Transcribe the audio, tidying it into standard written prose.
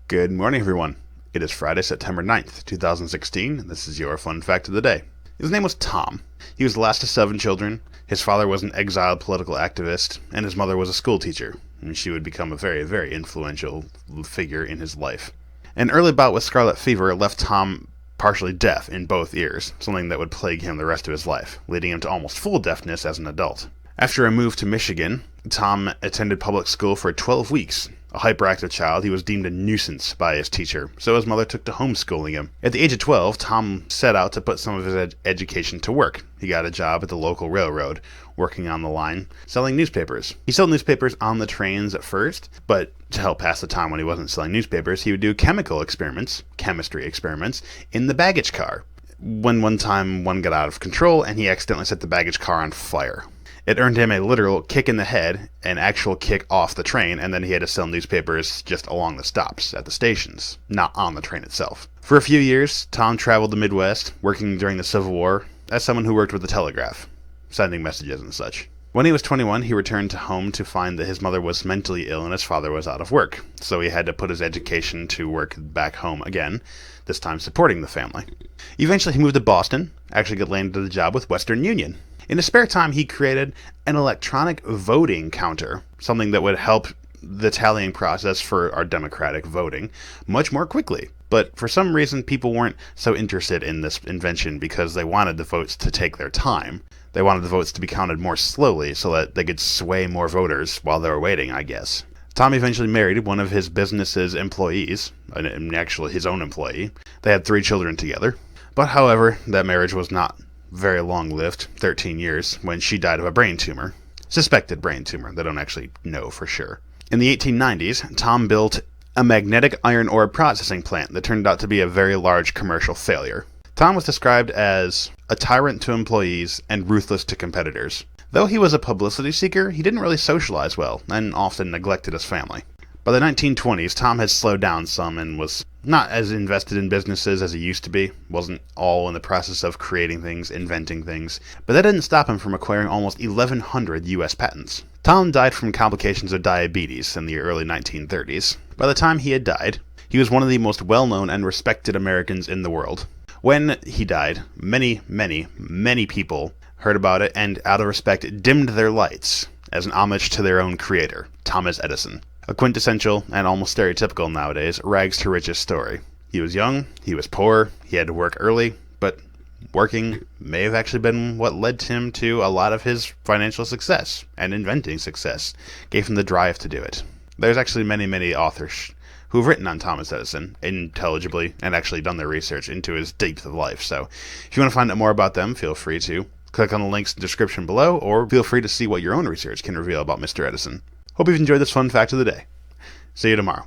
Good morning, everyone. It is Friday, September 9th, 2016, and this is your fun fact of the day. His name was Tom. He was the last of 7 children. His father was an exiled political activist, and his mother was a school teacher, and she would become a very, very influential figure in his life. An early bout with scarlet fever left Tom partially deaf in both ears, something that would plague him the rest of his life, leading him to almost full deafness as an adult. After a move to Michigan, Tom attended public school for 12 weeks. A hyperactive child, he was deemed a nuisance by his teacher, so his mother took to homeschooling him. At the age of 12, Tom set out to put some of his education to work. He got a job at the local railroad, working on the line, selling newspapers. He sold newspapers on the trains at first, but to help pass the time when he wasn't selling newspapers, he would do chemistry experiments, in the baggage car. When one time one got out of control and he accidentally set the baggage car on fire. It earned him a literal kick in the head, an actual kick off the train, and then he had to sell newspapers just along the stops at the stations, not on the train itself. For a few years, Tom traveled the Midwest, working during the Civil War as someone who worked with the telegraph, sending messages and such. When he was 21, he returned home to find that his mother was mentally ill and his father was out of work, so he had to put his education to work back home again, this time supporting the family. Eventually, he moved to Boston, actually landed a job with Western Union. In his spare time, he created an electronic voting counter, something that would help the tallying process for our democratic voting much more quickly. But for some reason, people weren't so interested in this invention because they wanted the votes to take their time. They wanted the votes to be counted more slowly so that they could sway more voters while they were waiting, I guess. Tom eventually married one of his business's employees, actually his own employee. They had 3 children together. But however, that marriage was not very long-lived, 13 years, when she died of a brain tumor. Suspected brain tumor, they don't actually know for sure. In the 1890s, Tom built a magnetic iron ore processing plant that turned out to be a very large commercial failure. Tom was described as a tyrant to employees and ruthless to competitors. Though he was a publicity seeker, he didn't really socialize well, and often neglected his family. By the 1920s, Tom had slowed down some and was not as invested in businesses as he used to be, wasn't all in the process of creating things, inventing things, but that didn't stop him from acquiring almost 1,100 U.S. patents. Tom died from complications of diabetes in the early 1930s. By the time he had died, he was one of the most well-known and respected Americans in the world. When he died, many, many, many people heard about it and, out of respect, dimmed their lights as an homage to their own creator, Thomas Edison. A quintessential, and almost stereotypical nowadays, rags to riches story. He was young, he was poor, he had to work early, but working may have actually been what led him to a lot of his financial success, and inventing success, gave him the drive to do it. There's actually many, many authors who've written on Thomas Edison intelligibly and actually done their research into his depth of life, so if you want to find out more about them, feel free to click on the links in the description below, or feel free to see what your own research can reveal about Mr. Edison. Hope you've enjoyed this fun fact of the day. See you tomorrow.